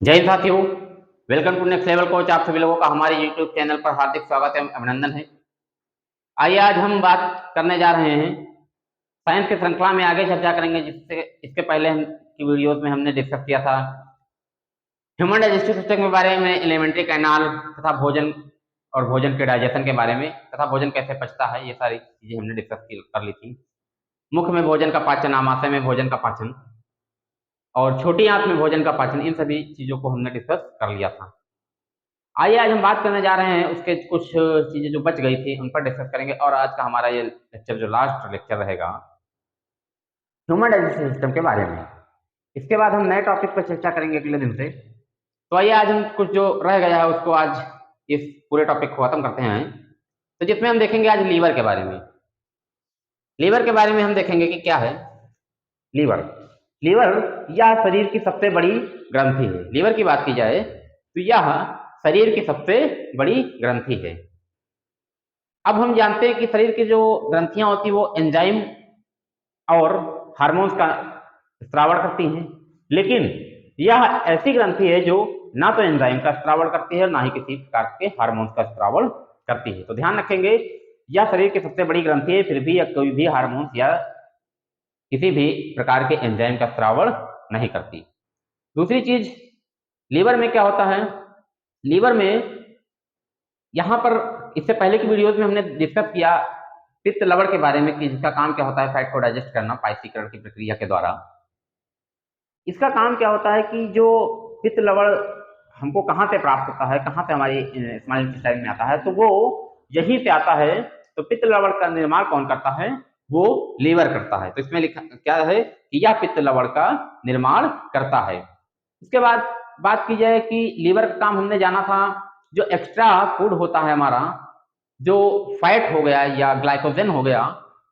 जय हिंद साथियों, welcome to next level coach. आप सभी लोगों का हमारे यूट्यूब चैनल पर हार्दिक स्वागत है, अभिनंदन है। आइए आज हम बात करने जा रहे हैं साइंस की श्रृंखला में आगे चर्चा करेंगे, जिससे इसके पहले हम की वीडियोस में हमने डिस्कस किया था ह्यूमन डाइजेस्टिव सिस्टम के बारे में, एलिमेंट्री कैनाल तथा भोजन और भोजन के डाइजेशन के बारे में, तथा भोजन कैसे पचता है, ये सारी चीजें हमने डिस्कस कर ली थी। मुख में भोजन का पाचन, आमाशय में भोजन का पाचन और छोटी आंत में भोजन का पाचन, इन सभी चीजों को हमने डिस्कस कर लिया था। आइए आज हम बात करने जा रहे हैं उसके कुछ चीजें जो बच गई थी उन पर डिस्कस करेंगे, और आज का हमारा ये लेक्चर जो लास्ट लेक्चर रहेगा ह्यूमन डाइजेस्टिव सिस्टम के बारे में। इसके बाद हम नए टॉपिक पर चर्चा करेंगे अगले दिन से। तो आइए आज हम कुछ जो रह गया है उसको आज इस पूरे टॉपिक को खत्म करते हैं। तो जिसमें हम देखेंगे आज लीवर के बारे में। लीवर के बारे में हम देखेंगे कि क्या है लीवर। लीवर यह शरीर की सबसे बड़ी ग्रंथि है। लीवर की बात की जाए तो यह शरीर की सबसे बड़ी ग्रंथि है। अब हम जानते हैं कि शरीर की जो ग्रंथियां होती है वो एंजाइम और हार्मोन्स का स्रावण करती हैं, लेकिन यह ऐसी ग्रंथि है जो ना तो एंजाइम का स्रावण करती है, ना ही किसी प्रकार के हार्मोन्स का स्रावण करती है। तो ध्यान रखेंगे, यह शरीर की सबसे बड़ी ग्रंथि है, फिर भी यह कोई भी हार्मोन्स या किसी भी प्रकार के एंजाइम का स्रावण नहीं करती। दूसरी चीज, लीवर में क्या होता है, लीवर में यहाँ पर इससे पहले की वीडियोस में हमने डिस्कस किया पित्त लवण के बारे में कि जिसका काम क्या होता है फैट को डाइजेस्ट करना पाइसीकरण की प्रक्रिया के द्वारा। इसका काम क्या होता है कि जो पित्त लवण हमको कहाँ से प्राप्त होता है, कहाँ से हमारी स्मॉल इंटेस्टाइन में आता है, तो वो यहीं से आता है। तो पित्त लवण का निर्माण कौन करता है, वो लीवर करता है। तो इसमें लिखा क्या है कि यह पित्त लवण का निर्माण करता है। उसके बाद बात की जाए कि लीवर का काम हमने जाना था, जो एक्स्ट्रा फूड होता है हमारा, जो फैट हो गया या ग्लाइकोजन हो गया,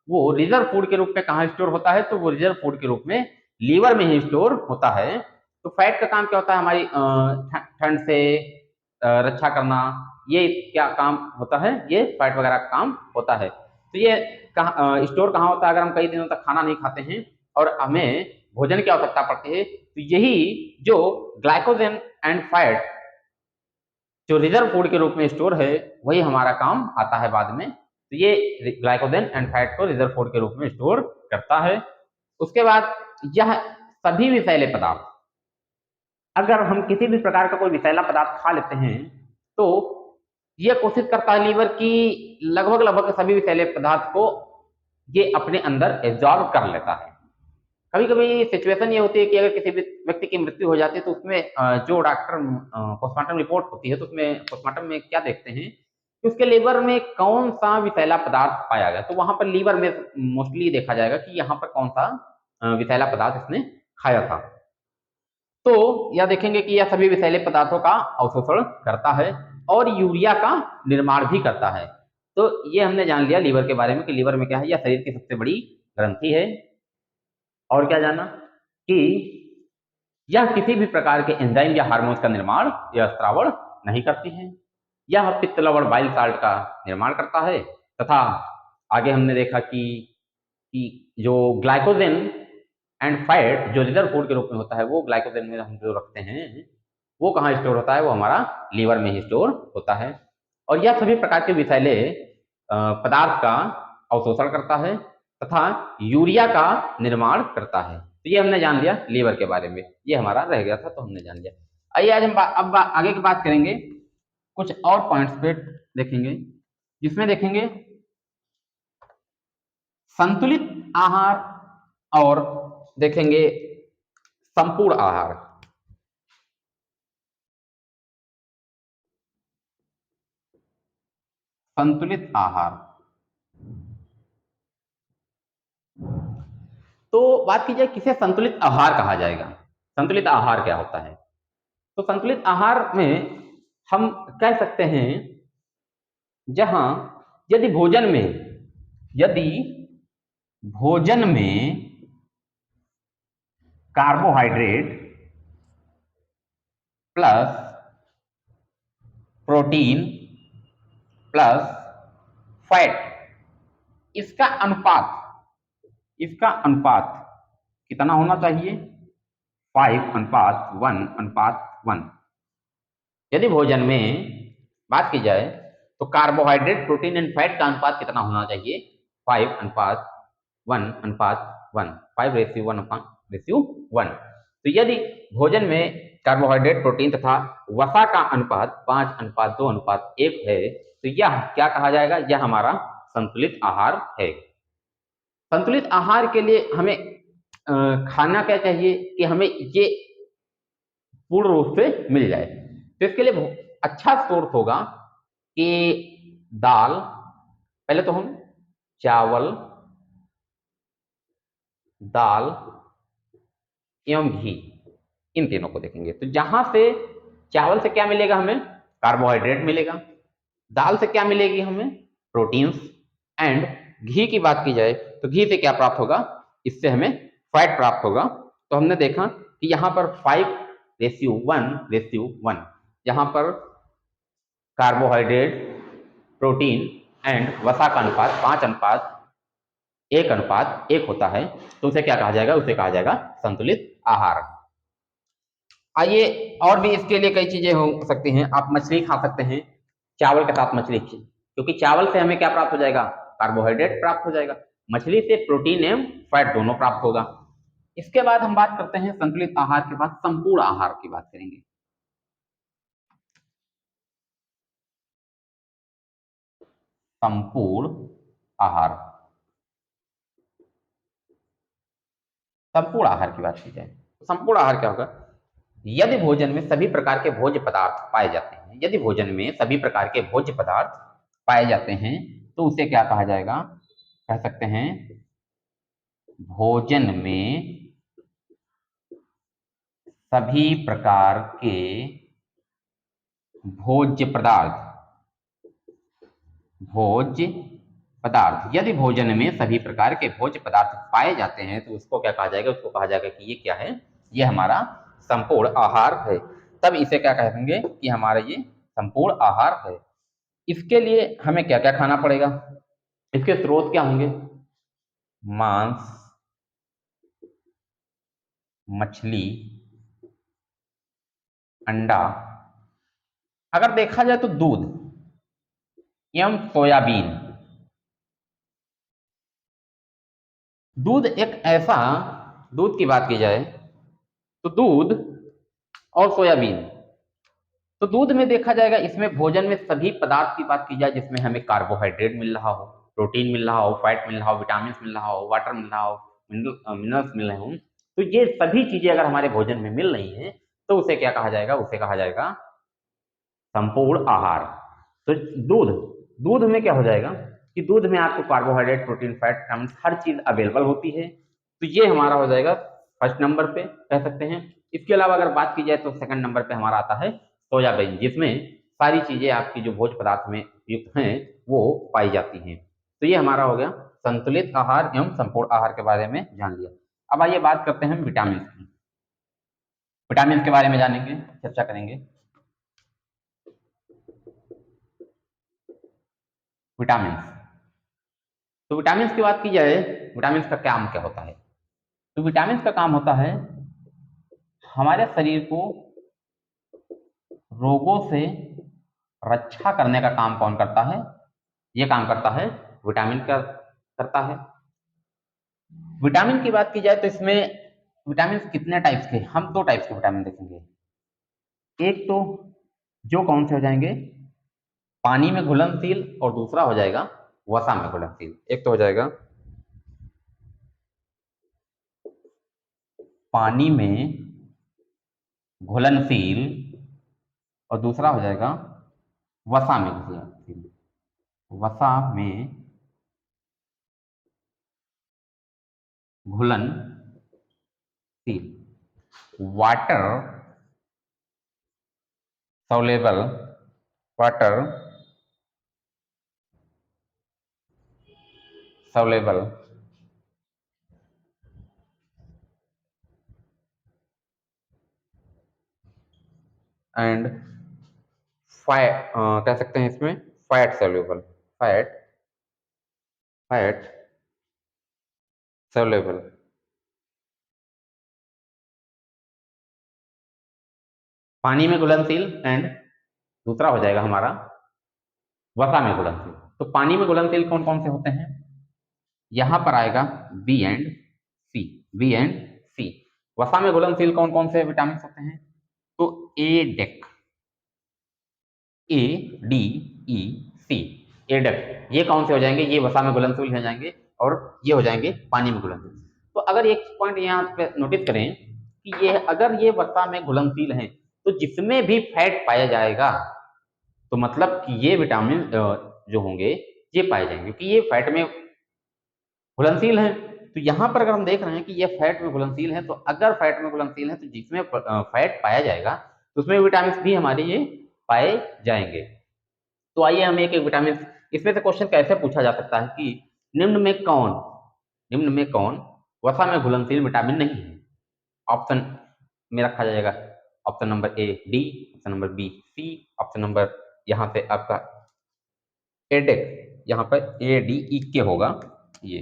वो रिजर्व फूड के रूप में कहाँ स्टोर होता है, तो वो रिजर्व फूड के रूप में लीवर में ही स्टोर होता है। तो फैट का काम क्या होता है, हमारी ठंड से रक्षा करना, ये क्या काम होता है, ये फैट वगैरह का काम होता है। तो ये स्टोर कहाँ होता है, अगर हम कई दिनों तक खाना नहीं खाते हैं और हमें भोजन की आवश्यकता पड़ती है, तो यही जो ग्लाइकोजन एंड फैट जो रिजर्व फूड के रूप में स्टोर है, वही हमारा काम आता है बाद में। तो ये ग्लाइकोजन एंड फैट को रिजर्व फूड के रूप में स्टोर करता है। उसके बाद यह सभी विषैले पदार्थ, अगर हम किसी भी प्रकार का कोई विषैला पदार्थ खा लेते हैं तो यह कोशिश करता है लीवर की लगभग लगभग सभी विषैले पदार्थ को ये अपने अंदर एब्जॉर्ब कर लेता है। कभी कभी सिचुएशन ये होती है कि अगर किसी भी व्यक्ति की मृत्यु हो जाती है तो उसमें जो डॉक्टर पोस्टमार्टम रिपोर्ट होती है, तो उसमें पोस्टमार्टम में क्या देखते हैं कि उसके लीवर में कौन सा विषैला पदार्थ पाया गया। तो वहां पर लीवर में मोस्टली देखा जाएगा कि यहाँ पर कौन सा विषैला पदार्थ इसने खाया था। तो यह देखेंगे कि यह सभी विषैले पदार्थों का अवशोषण करता है और यूरिया का निर्माण भी करता है। तो ये हमने जान लिया लीवर के बारे में कि लीवर में क्या है, यह शरीर की सबसे बड़ी ग्रंथि है। और क्या जाना कि यह किसी भी प्रकार के एंजाइम या हार्मोन्स का निर्माण या स्रावण नहीं करती है। यह पित्त लवण बाइल साल्ट का निर्माण करता है, तथा आगे हमने देखा कि जो ग्लाइकोजन एंड फैट जो रिजर्व फूड के रूप में होता है, वो ग्लाइकोजन में हम जो रखते हैं वो कहाँ स्टोर होता है, वो हमारा लीवर में ही स्टोर होता है। और यह सभी प्रकार के विषैले पदार्थ का अवशोषण करता है तथा यूरिया का निर्माण करता है। तो ये हमने जान लिया लीवर के बारे में, ये हमारा रह गया था तो हमने जान लिया। आइए आज हम अब आगे की बात करेंगे, कुछ और पॉइंट्स पे देखेंगे, जिसमें देखेंगे संतुलित आहार और देखेंगे संपूर्ण आहार। संतुलित आहार, तो बात की जाए किसे संतुलित आहार कहा जाएगा, संतुलित आहार क्या होता है। तो संतुलित आहार में हम कह सकते हैं जहां यदि भोजन में carbohydrate plus protein plus fat, इसका अनुपात कितना होना चाहिए, 5:1:1। यदि भोजन में बात की जाए तो कार्बोहाइड्रेट, प्रोटीन एंड फैट का अनुपात कितना होना चाहिए? 5:1:1। 5:1:1। तो यदि भोजन में कार्बोहाइड्रेट, प्रोटीन तथा वसा का अनुपात 5:2:1 है तो यह क्या कहा जाएगा? यह हमारा संतुलित आहार है। संतुलित आहार के लिए हमें खाना क्या चाहिए कि हमें ये पूर्ण रूप से मिल जाए। तो इसके लिए अच्छा सोर्स होगा कि दाल, पहले तो हम चावल, दाल एवं घी, इन तीनों को देखेंगे। तो जहां से चावल से क्या मिलेगा? हमें कार्बोहाइड्रेट मिलेगा। दाल से क्या मिलेगी? हमें प्रोटीन्स। एंड घी की बात की जाए तो घी से क्या प्राप्त होगा? इससे हमें फैट प्राप्त होगा। तो हमने देखा कि यहाँ पर 5:1:1, यहाँ पर कार्बोहाइड्रेट, प्रोटीन एंड वसा का अनुपात 5:1:1 होता है। तो उसे क्या कहा जाएगा? उसे कहा जाएगा संतुलित आहार। आइए, और भी इसके लिए कई चीजें हो सकती हैं। आप मछली खा सकते हैं चावल के साथ मछली, क्योंकि चावल से हमें क्या प्राप्त हो जाएगा? कार्बोहाइड्रेट प्राप्त हो जाएगा। मछली से प्रोटीन एवं फैट दोनों प्राप्त होगा। इसके बाद हम बात करते हैं संतुलित आहार के बाद संपूर्ण आहार की बात करेंगे। संपूर्ण आहार, संपूर्ण आहार की बात की जाए तो संपूर्ण आहार क्या होगा? यदि भोजन में सभी प्रकार के भोज्य पदार्थ पाए जाते हैं, यदि भोजन में सभी प्रकार के भोज्य पदार्थ पाए जाते हैं तो उसे क्या कहा जाएगा? कह सकते हैं भोजन में सभी प्रकार के भोज्य पदार्थ, भोज्य पदार्थ। यदि भोजन में सभी प्रकार के भोज्य पदार्थ पाए जाते हैं तो उसको क्या कहा जाएगा? उसको कहा जाएगा कि ये क्या है? ये हमारा संपूर्ण आहार है। तब इसे क्या कहेंगे कि हमारा ये संपूर्ण आहार है। इसके लिए हमें क्या क्या खाना पड़ेगा? इसके स्रोत क्या होंगे? मांस, मछली, अंडा, अगर देखा जाए तो दूध एवं सोयाबीन। दूध एक ऐसा, दूध की बात की जाए तो दूध और सोयाबीन, तो दूध में देखा जाएगा इसमें भोजन में सभी पदार्थ की बात की जाए जिसमें हमें कार्बोहाइड्रेट मिल रहा हो, प्रोटीन मिल रहा हो, फैट मिल रहा हो, विटामिन मिल रहा हो, वाटर मिल रहा हो, मिनरल्स मिल रहे हो, तो ये सभी चीजें अगर हमारे भोजन में मिल रही हैं तो उसे क्या कहा जाएगा? उसे कहा जाएगा संपूर्ण आहार। तो दूध, दूध में क्या हो जाएगा कि दूध में आपको कार्बोहाइड्रेट, प्रोटीन, फैट, विटामिन हर चीज अवेलेबल होती है। तो ये हमारा हो जाएगा फर्स्ट नंबर पे, कह सकते हैं। इसके अलावा अगर बात की जाए तो सेकंड नंबर पे हमारा आता है सोयाबीन, जिसमें सारी चीजें आपकी जो भोज्य पदार्थ में युक्त हैं वो पाई जाती हैं। तो ये हमारा हो गया संतुलित आहार एवं संपूर्ण आहार के बारे में जान लिया। अब आइए बात करते हैं विटामिन की। विटामिन के बारे में जानेंगे, चर्चा करेंगे। विटामिन, तो विटामिन की बात की जाए, विटामिन का काम क्या होता है? तो विटामिन का काम होता है हमारे शरीर को रोगों से रक्षा करने का काम कौन करता है? ये काम करता है विटामिन का, करता है। विटामिन की बात की जाए तो इसमें विटामिन कितने टाइप्स के? हम दो टाइप्स के विटामिन देखेंगे। एक तो जो कौन से हो जाएंगे पानी में घुलनशील, और दूसरा हो जाएगा वसा में घुलनशील। एक तो हो जाएगा पानी में घुलनशील और दूसरा हो जाएगा वसा में घुलनशील। वसा में घुलनशील, water soluble, water soluble, and fat, कह सकते हैं इसमें fat soluble, fat, fat soluble। पानी में घुलनशील एंड दूसरा हो जाएगा हमारा वसा में घुलनशील। तो पानी में घुलनशील कौन कौन से होते हैं, यहां पर आएगा B and C, B and C. वसा में घुलनशील कौन कौन से विटामिन होते हैं, तो ए डेक, ए डी ई सी, एडक, ये कौन से हो जाएंगे, ये वसा में घुलनशील हो जाएंगे और ये हो जाएंगे पानी में घुलनशील। तो अगर एक पॉइंट यहाँ पे नोटिस करें कि ये अगर ये वसा में घुलनशील हैं तो जिसमें भी फैट पाया जाएगा तो मतलब कि ये विटामिन जो होंगे ये पाए जाएंगे, क्योंकि ये फैट में घुलनशील हैं। तो यहाँ पर अगर हम देख रहे हैं कि ये फैट में घुलनशील है, तो अगर फैट में घुलनशील है तो जिसमें फैट पाया जाएगा तो उसमें विटामिन भी हमारे ये पाए जाएंगे। तो आइए हम एक एक विटामिन, इसमें से क्वेश्चन कैसे पूछा जा सकता है कि निम्न में कौन वसा में घुलनशील विटामिन नहीं है। ऑप्शन में रखा जाएगा, option number a d, option number b c, option number यहाँ पे आपका एडेक, यहाँ पर ए डी ई के होगा ये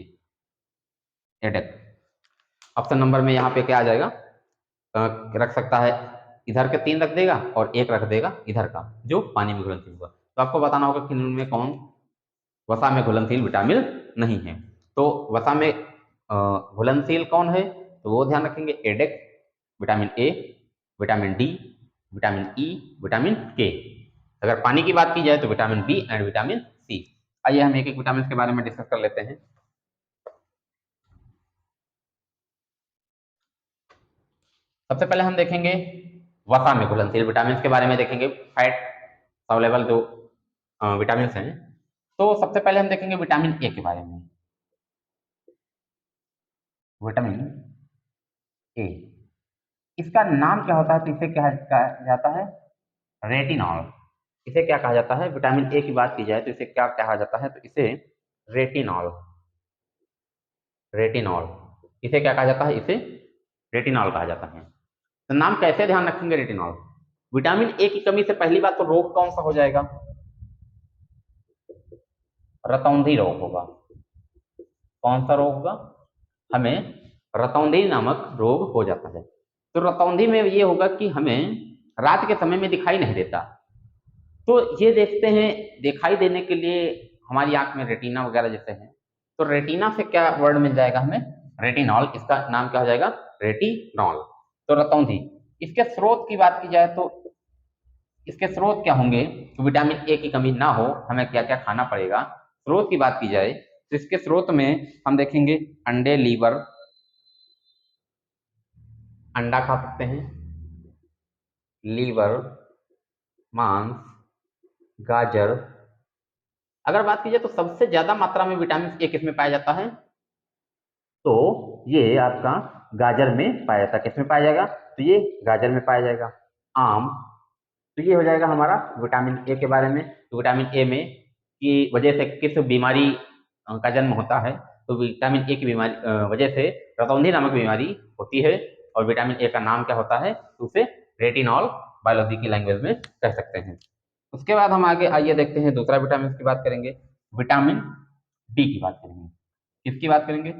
एडेक। ऑप्शन नंबर में यहाँ पे क्या आ जाएगा, रख सकता है इधर के 3 रख देगा और एक रख देगा इधर का जो पानी में घुलनशील होगा। तो आपको बताना होगा कि इनमें कौन वसा में घुलनशील विटामिन नहीं है। तो वसा में घुलनशील कौन है, तो वो ध्यान रखेंगे, ADEK, vitamin A, vitamin D, vitamin E, vitamin K. अगर पानी की बात की जाए तो vitamin B and vitamin C. आइए हम एक एक विटामिन के बारे में डिस्कस कर लेते हैं। सबसे पहले हम देखेंगे वसा में घुलनशील विटामिन के बारे में देखेंगे, फैट सॉल्युबल जो विटामिन हैं। तो सबसे पहले हम देखेंगे विटामिन ए के बारे में। विटामिन ए, इसका नाम क्या होता है, तो इसे क्या कहा जाता है, रेटिनॉल। इसे क्या कहा जाता है, विटामिन ए की बात की जाए तो इसे क्या कहा जाता है, तो इसे रेटिनॉल, रेटिनॉल, इसे क्या कहा जाता है, इसे रेटिनॉल कहा जाता है। तो नाम कैसे ध्यान रखेंगे, रेटिनॉल। विटामिन ए की कमी से पहली बात तो रोग कौन सा हो जाएगा, रतौंधी रोग होगा। कौन सा रोग होगा, हमें रतौंधी नामक रोग हो जाता है। तो रतौंधी में ये होगा कि हमें रात के समय में दिखाई नहीं देता। तो ये देखते हैं, दिखाई देने के लिए हमारी आंख में रेटिना वगैरह जैसे है, तो रेटिना से क्या वर्ड मिल जाएगा हमें, रेटिनॉल, इसका नाम क्या हो जाएगा, रेटिनॉल। तो रतौंधी, इसके स्रोत की बात की जाए तो इसके स्रोत क्या होंगे, तो विटामिन ए की कमी ना हो हमें क्या क्या खाना पड़ेगा। स्रोत की बात की जाए तो इसके स्रोत में हम देखेंगे अंडे, लीवर, अंडा खा सकते हैं, लीवर, मांस, गाजर। अगर बात की जाए तो सबसे ज्यादा मात्रा में विटामिन ए किसमें पाया जाता है, तो ये आपका गाजर में पाया जाता है। किसमें पाया जाएगा, तो ये गाजर में पाया जाएगा। आम, तो ये हो जाएगा हमारा विटामिन ए के बारे में। तो विटामिन ए में की वजह से किस बीमारी का जन्म होता है, तो विटामिन ए की बीमारी वजह से रतौंधी नामक बीमारी होती है। और विटामिन ए का नाम क्या होता है, तो उसे रेटिनॉल बायोलॉजी की लैंग्वेज में कह सकते हैं। उसके बाद हम आगे आइए देखते हैं दूसरा विटामिन की बात करेंगे, विटामिन डी की बात करेंगे। किसकी बात करेंगे,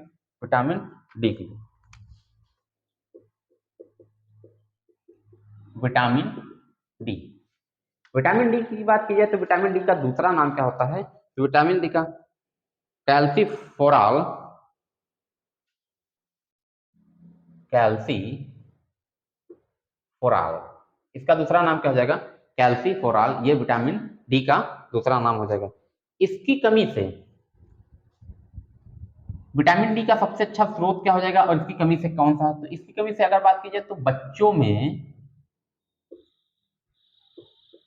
विटामिन डी की। विटामिन डी, विटामिन डी की बात की जाए तो विटामिन डी का दूसरा नाम क्या होता है, तो विटामिन डी का कैल्सीफोराल, कैल्सीफोराल, इसका दूसरा नाम क्या हो जाएगा, कैल्सीफोराल। ये विटामिन डी का दूसरा नाम हो जाएगा। इसकी कमी से विटामिन डी का सबसे अच्छा स्रोत क्या हो जाएगा, और इसकी कमी से कौन सा, तो इसकी कमी से अगर बात की जाए तो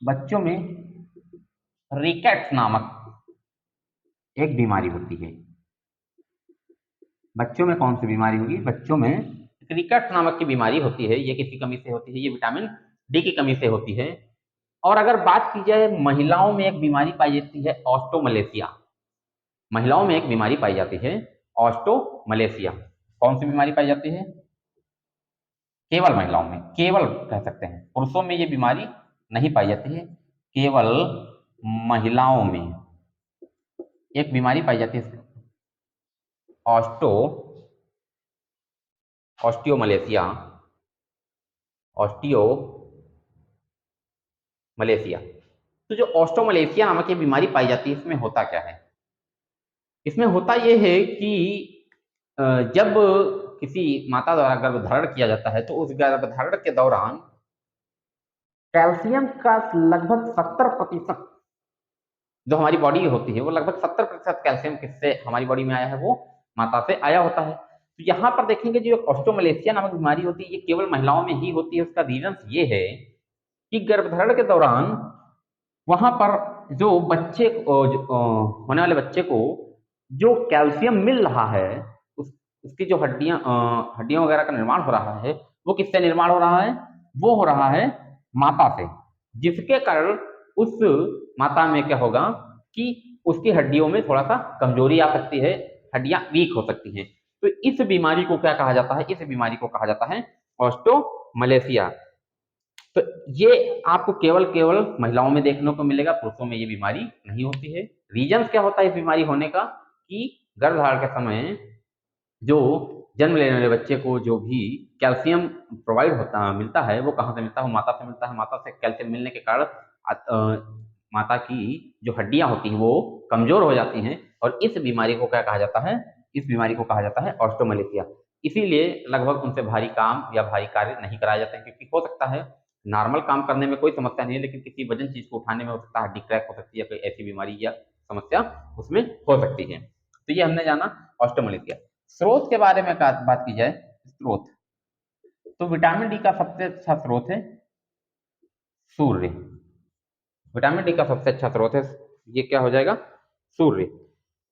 बच्चों में रिकेट्स नामक एक बीमारी होती है। बच्चों में कौन सी बीमारी होगी, बच्चों में रिकेट्स नामक की बीमारी होती है। ये किसकी कमी से होती है, ये विटामिन डी की कमी से होती है। और अगर बात की जाए महिलाओं में एक बीमारी पाई जाती है, ऑस्टोमलेशिया। महिलाओं में एक बीमारी पाई जाती है, ऑस्टोमलेशिया। कौन सी बीमारी पाई जाती है, केवल महिलाओं में, केवल कह सकते हैं, पुरुषों में ये बीमारी नहीं पाई जाती है, केवल महिलाओं में एक बीमारी पाई जाती है, ऑस्टियोमलेशिया, ऑस्टियोमलेशिया। मलेशिया। तो जो ऑस्ट्रोमलेशिया नामक ये बीमारी पाई जाती है, इसमें होता क्या है? इसमें होता ये है कि जब किसी माता द्वारा गर्भधारण किया जाता है तो उस गर्भधारण के दौरान कैल्शियम का लगभग 70% जो हमारी बॉडी होती है, वो लगभग 70% कैल्शियम किससे हमारी बॉडी में आया है? वो माता से आया होता है। तो यहाँ पर देखेंगे जो ऑस्ट्रोमलेशिया नामक बीमारी होती है, ये केवल महिलाओं में ही होती है। उसका रीजन ये है कि गर्भधारण के दौरान वहां पर जो बच्चे होने वाले बच्चे को जो कैल्शियम मिल रहा है, उसकी जो हड्डियों वगैरह का निर्माण हो रहा है, वो किससे निर्माण हो रहा है? वो हो रहा है माता से, जिसके कारण उस माता में क्या होगा कि उसकी हड्डियों में थोड़ा सा कमजोरी आ सकती है, हड्डियां वीक हो सकती हैं। तो इस बीमारी को क्या कहा जाता है? इस बीमारी को कहा जाता है ऑस्ट्रोमलेशिया। तो ये आपको केवल केवल महिलाओं में देखने को मिलेगा, पुरुषों में ये बीमारी नहीं होती है। रीजन क्या होता है इस बीमारी होने का? कि गर्भधारण के समय जो जन्म लेने वाले बच्चे को जो भी कैल्शियम प्रोवाइड होता मिलता है, वो कहाँ से मिलता है? वो माता से मिलता है। माता से कैल्शियम मिलने के कारण माता की जो हड्डियां होती हैं वो कमजोर हो जाती हैं, और इस बीमारी को क्या कहा जाता है? इस बीमारी को कहा जाता है ऑस्ट्रोमलेशिया। इसीलिए लगभग उनसे भारी काम या भारी कार्य नहीं कराए जाते हैं, क्योंकि हो सकता है नॉर्मल काम करने में कोई समस्या नहीं है, लेकिन किसी वजन चीज को उठाने में हो सकता है हड्डी क्रैक हो सकती है, कोई ऐसी बीमारी या समस्या उसमें हो सकती है। तो ये हमने जाना ऑस्ट्रोमलेशिया। स्रोत के बारे में बात की जाए, स्रोत, तो विटामिन डी का सबसे अच्छा स्रोत है सूर्य। विटामिन डी का सबसे अच्छा स्रोत है, ये क्या हो जाएगा? सूर्य।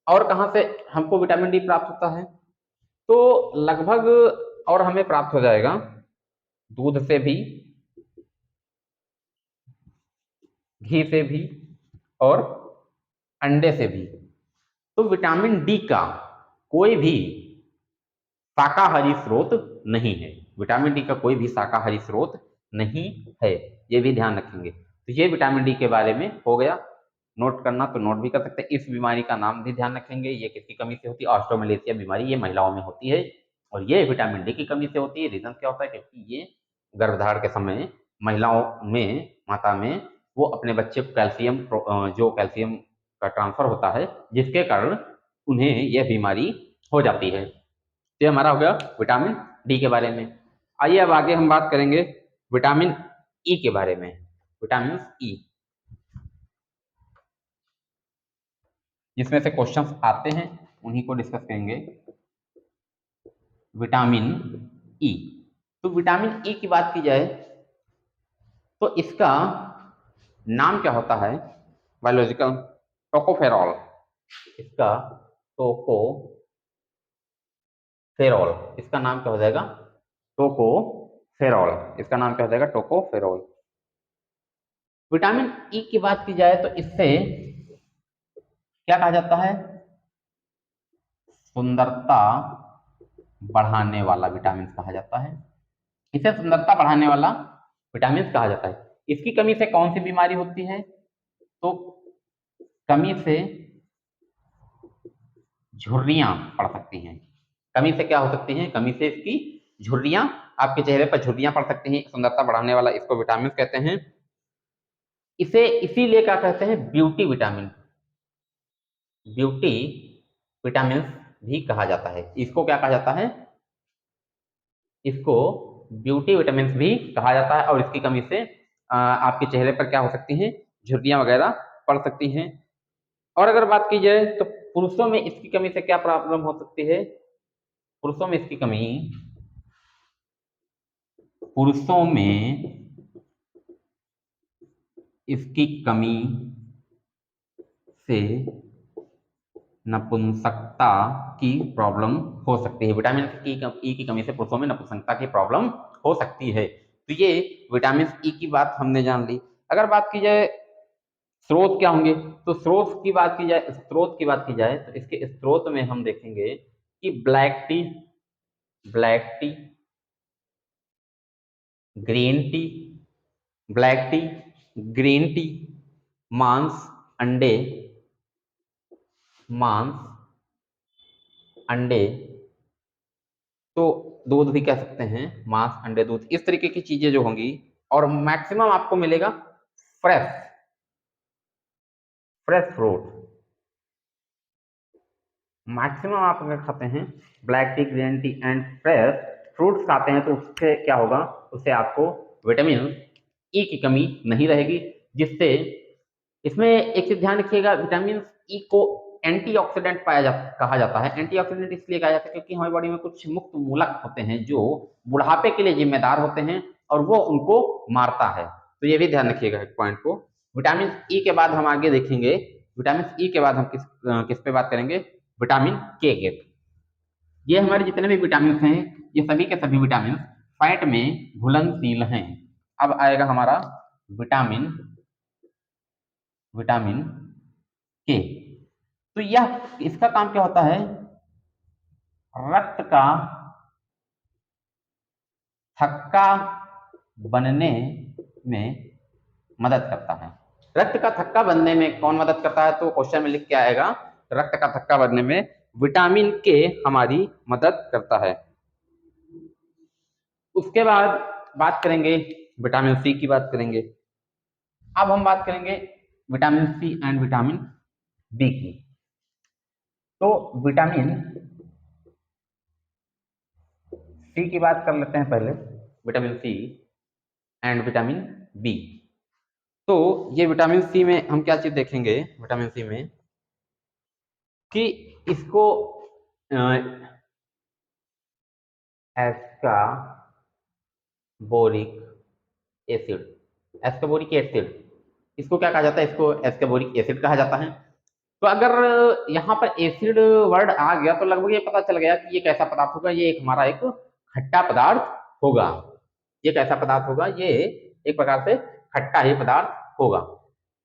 और कहाँ से हमको विटामिन डी प्राप्त होता है? तो लगभग और हमें प्राप्त हो जाएगा दूध से भी, घी से भी, और अंडे से भी। तो विटामिन डी का कोई भी शाकाहारी स्रोत नहीं है। विटामिन डी का कोई भी शाकाहारी स्रोत नहीं है, ये भी ध्यान रखेंगे। तो ये विटामिन डी के बारे में हो गया। नोट करना तो नोट भी कर सकते हैं। इस बीमारी का नाम भी ध्यान रखेंगे, ये किसकी कमी से होती है? ऑस्ट्रोमलेशिया बीमारी, ये महिलाओं में होती है, और ये विटामिन डी की कमी से होती है। रीजन क्या होता है? क्योंकि ये गर्भधारण के समय महिलाओं में, माता में, वो अपने बच्चे को जो कैल्शियम का ट्रांसफर होता है, जिसके कारण उन्हें यह बीमारी हो जाती है। तो ये हमारा हो गया विटामिन डी के बारे में। आइए अब आगे हम बात करेंगे विटामिन ई के बारे में। विटामिन ई, जिसमें से क्वेश्चंस आते हैं उन्हीं को डिस्कस करेंगे। विटामिन ई, तो विटामिन ई की बात की जाए तो इसका नाम क्या होता है? Biological tocopherol. इसका टोकोफेरॉल, इसका नाम क्या हो जाएगा? टोकोफेरॉल। इसका नाम क्या हो जाएगा? टोकोफेरॉल। विटामिन ई की बात की जाए तो इससे क्या कहा जाता है? सुंदरता बढ़ाने वाला विटामिन कहा जाता है। इसे सुंदरता बढ़ाने वाला विटामिन कहा जाता है। इसकी कमी से कौन सी बीमारी होती है? तो कमी से झुर्रियां पड़ सकती हैं। कमी से क्या हो सकती हैं? कमी से इसकी झुर्रियां, आपके चेहरे पर झुर्रियां पड़ सकती हैं। सुंदरता बढ़ाने वाला इसको विटामिन कहते हैं। इसे इसीलिए क्या कहते हैं? ब्यूटी विटामिन, ब्यूटी विटामिन भी कहा जाता है। इसको क्या कहा जाता है? इसको ब्यूटी विटामिन भी कहा जाता है। और इसकी कमी से आपके चेहरे पर क्या हो सकती हैं? झुर्रियां वगैरह पड़ सकती हैं। और अगर बात की जाए तो पुरुषों में इसकी कमी से क्या प्रॉब्लम हो सकती है? पुरुषों में इसकी कमी, पुरुषों में इसकी कमी से नपुंसकता की प्रॉब्लम हो सकती है। विटामिन ई की कमी से पुरुषों में नपुंसकता की प्रॉब्लम हो सकती है। तो ये विटामिन ई की बात हमने जान ली। अगर बात की जाए स्रोत क्या होंगे, तो स्रोत की बात की जाए तो इसके स्रोत में हम देखेंगे कि black T, green tea, black T, green tea, मांस, अंडे, मांस, अंडे, तो दूध भी कह सकते हैं, मांस, अंडे, दूध, इस तरीके की चीजें जो होंगी। और मैक्सिमम आपको मिलेगा फ्रेश फ्रेश फ्रूट, मैक्सिमम आप अगर खाते हैं black T, green tea and fresh fruits खाते हैं तो उससे क्या होगा, उससे आपको विटामिन ई की कमी नहीं रहेगी, जिससे इसमें एक चीज ध्यान रखिएगा, विटामिन ई को एंटीऑक्सीडेंट कहा जाता है। एंटीऑक्सीडेंट इसलिए कहा जाता है क्योंकि हमारी बॉडी में कुछ मुक्त मूलक होते हैं जो बुढ़ापे के लिए जिम्मेदार होते हैं और वो उनको मारता है। तो ये भी ध्यान रखिएगा एक पॉइंट को। विटामिन ई के बाद हम आगे देखेंगे, विटामिन ई के बाद हम किस पे बात करेंगे, विटामिन के। ये हमारे जितने भी विटामिन हैं, ये सभी के सभी विटामिन फैट में घुलनशील हैं। अब आएगा हमारा विटामिन विटामिन के। तो यह इसका काम क्या होता है, रक्त का थक्का बनने में मदद करता है। रक्त का थक्का बनने में कौन मदद करता है, तो क्वेश्चन में लिख के आएगा, रक्त का थक्का बनने में विटामिन के हमारी मदद करता है। उसके बाद बात करेंगे विटामिन सी की बात करेंगे। अब हम बात करेंगे vitamin c and vitamin b की। तो विटामिन सी की बात कर लेते हैं पहले, vitamin c and vitamin b. तो ये विटामिन सी में हम क्या चीज देखेंगे, विटामिन सी में कि इसको एस्कार्बोरिक एसिड, एस्कार्बोरिक एसिड इसको क्या कहा जाता है, इसको एस्कार्बोरिक एसिड कहा जाता है। तो अगर यहाँ पर एसिड वर्ड आ गया तो लगभग ये पता चल गया कि ये कैसा पदार्थ होगा, ये एक हमारा एक खट्टा पदार्थ होगा। ये कैसा पदार्थ होगा, ये एक प्रकार से खट्टा ही पदार्थ होगा।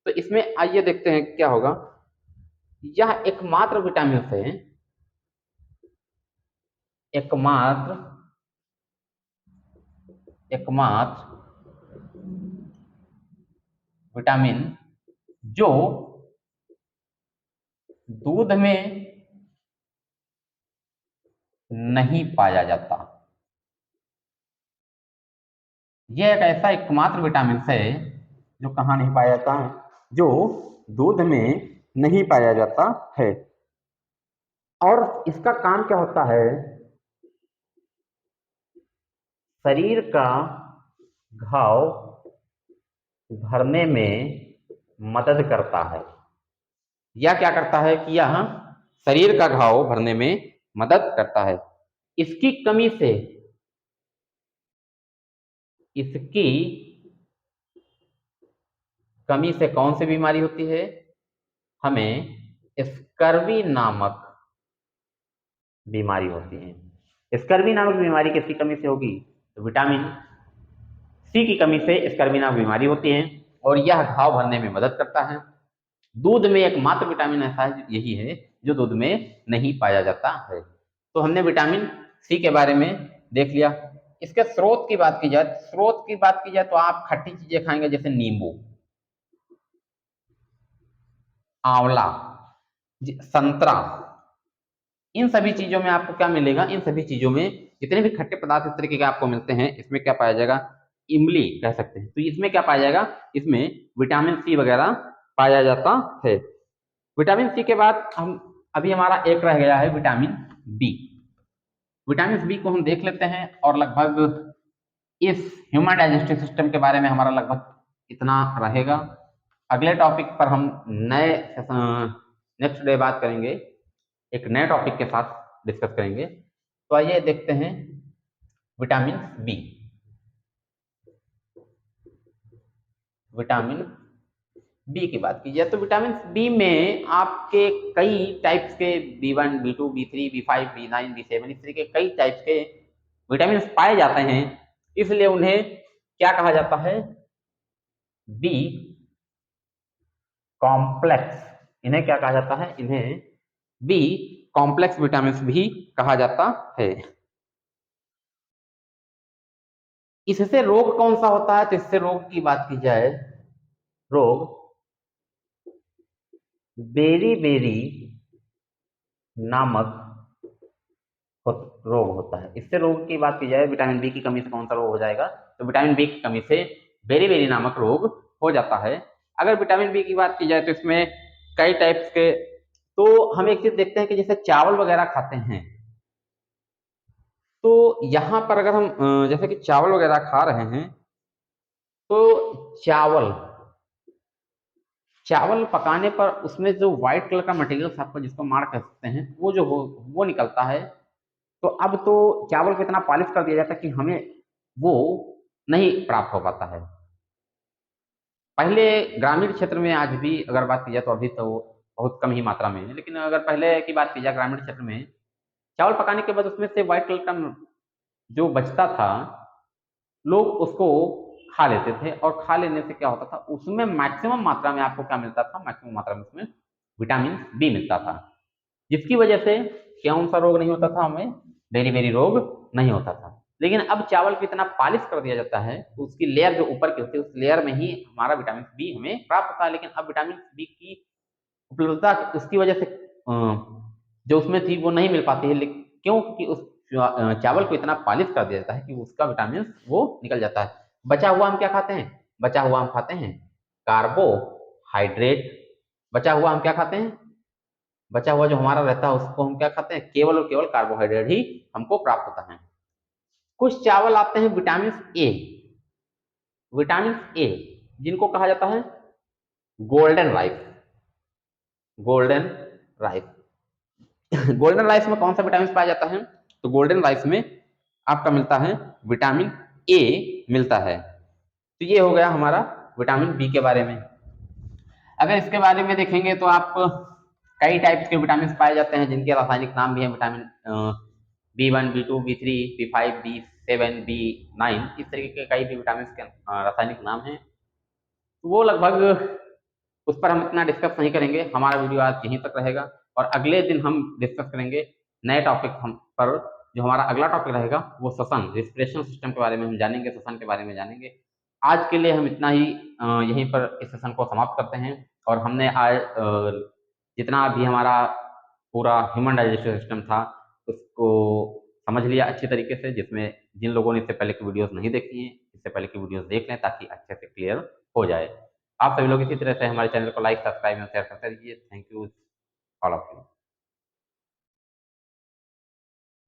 तो इसमें आइए देखते हैं क्या होगा। यह एकमात्र विटामिन से एकमात्र विटामिन जो दूध में नहीं पाया जाता। यह एक ऐसा एकमात्र विटामिन है जो कहाँ नहीं पाया जाता है, जो दूध में नहीं पाया जाता है। और इसका काम क्या होता है, शरीर का घाव भरने में मदद करता है। या क्या करता है कि यह शरीर का घाव भरने में मदद करता है। इसकी कमी से कौन सी बीमारी होती है, हमें स्कर्वी नामक बीमारी होती है। स्कर्वी नामक बीमारी किसकी कमी से होगी, तो विटामिन सी की कमी से स्कर्वी नामक बीमारी होती है और यह घाव भरने में मदद करता है। दूध में एकमात्र विटामिन ऐसा है, यही है जो दूध में नहीं पाया जाता है। तो हमने विटामिन सी के बारे में देख लिया। इसके स्रोत की बात की जाए तो आप खट्टी चीजें खाएंगे जैसे नींबू, आंवला, संतरा, इन सभी चीजों में आपको क्या मिलेगा, इन सभी चीजों में जितने भी खट्टे पदार्थ इस तरीके के आपको मिलते हैं, इसमें क्या पाया जाएगा, इमली कह सकते हैं। तो इसमें क्या पाया जाएगा, इसमें विटामिन सी वगैरह पाया जाता है। विटामिन सी के बाद हम अभी हमारा एक रह गया है विटामिन बी। विटामिन बी को हम देख लेते हैं और लगभग इस ह्यूमन डाइजेस्टिव सिस्टम के बारे में हमारा लगभग इतना रहेगा। अगले टॉपिक पर हम नेक्स्ट डे बात करेंगे, एक नए टॉपिक के साथ डिस्कस करेंगे। तो आइए देखते हैं विटामिन बी। विटामिन बी की बात की जाए तो विटामिन बी में आपके कई टाइप्स के B1, B2, B3, B5, B9, B7 इस तरह के कई टाइप्स के विटामिन पाए जाते हैं, इसलिए उन्हें क्या कहा जाता है, बी कॉम्प्लेक्स। इन्हें क्या कहा जाता है, इन्हें बी कॉम्प्लेक्स विटामिन भी कहा जाता है। इससे रोग कौन सा होता है, तो इससे रोग की बात की जाए, रोग बेरी नामक रोग होता है। इससे रोग की बात की जाए, विटामिन बी की कमी से कौन सा रोग हो जाएगा, तो विटामिन बी की कमी से बेरी बेरी नामक रोग हो जाता है। अगर विटामिन बी की बात की जाए तो इसमें कई टाइप्स के, तो हम एक चीज देखते हैं कि जैसे चावल वगैरह खाते हैं, तो यहाँ पर अगर हम जैसे कि चावल वगैरह खा रहे हैं, तो चावल चावल पकाने पर उसमें जो व्हाइट कलर का मटेरियल आपको जिसको माड़ कह सकते हैं, वो जो हो वो निकलता है। तो अब तो चावल को इतना पॉलिश कर दिया जाता है कि हमें वो नहीं प्राप्त हो पाता है। पहले ग्रामीण क्षेत्र में आज भी अगर बात की जाए तो अभी तो बहुत कम ही मात्रा में है, लेकिन अगर पहले की बात की जाए ग्रामीण क्षेत्र में चावल पकाने के बाद उसमें से व्हाइट कलर का जो बचता था, लोग उसको खा लेते थे, और खा लेने से क्या होता था, उसमें मैक्सिमम मात्रा में आपको क्या मिलता था, मैक्सिमम मात्रा में उसमें विटामिन बी मिलता था, जिसकी वजह से कौन सा रोग नहीं होता था, हमें बेरी बेरी रोग नहीं होता था। लेकिन अब चावल को इतना पॉलिश कर दिया जाता है, तो उसकी लेयर जो ऊपर की होती है, उस लेयर में ही हमारा विटामिन बी हमें प्राप्त होता है। लेकिन अब विटामिन बी की उपलब्धता उसकी वजह से जो उसमें थी वो नहीं मिल पाती है। लेकिन क्यों? क्योंकि उस चावल को इतना पॉलिश कर दिया जाता है कि उसका विटामिन वो निकल जाता है। बचा हुआ हम क्या खाते हैं? बचा हुआ हम खाते हैं कार्बोहाइड्रेट। बचा हुआ हम क्या खाते हैं? बचा हुआ जो हमारा रहता है उसको हम क्या खाते हैं? केवल और केवल कार्बोहाइड्रेट ही हमको प्राप्त होता है। कुछ चावल आते हैं विटामिन ए, विटामिन ए जिनको कहा जाता है golden rice. Golden rice golden rice में कौन सा विटामिन पाया जाता है? तो गोल्डन राइस में आपका मिलता है विटामिन ए मिलता है। तो ये हो गया हमारा विटामिन बी के बारे में। अगर इसके बारे में देखेंगे तो आप कई टाइप्स के विटामिन पाए जाते हैं जिनके रासायनिक नाम भी है। Vitamin B1, B2, B3, B5, B7, B9, इस तरीके के कई भी विटामिन के रासायनिक नाम हैं। तो वो लगभग उस पर हम इतना डिस्कस नहीं करेंगे। हमारा वीडियो आज यहीं तक रहेगा, और अगले दिन हम डिस्कस करेंगे नए टॉपिक हम पर। जो हमारा अगला टॉपिक रहेगा वो श्वसन, रिस्पिरेशन सिस्टम के बारे में हम जानेंगे, श्वसन के बारे में जानेंगे। आज के लिए हम इतना ही यहीं पर इस सेशन को समाप्त करते हैं। और हमने आज जितना भी हमारा पूरा ह्यूमन डाइजेस्टिव सिस्टम था उसको समझ लिया अच्छी तरीके से, जिसमें जिन लोगों ने इससे पहले की वीडियोस नहीं देखी हैं, इससे पहले की वीडियोस देख लें ताकि अच्छे से क्लियर हो जाए। आप सभी लोग इसी तरह से हमारे चैनल को लाइक, सब्सक्राइब और शेयर करते रहिए। Thank you all of you.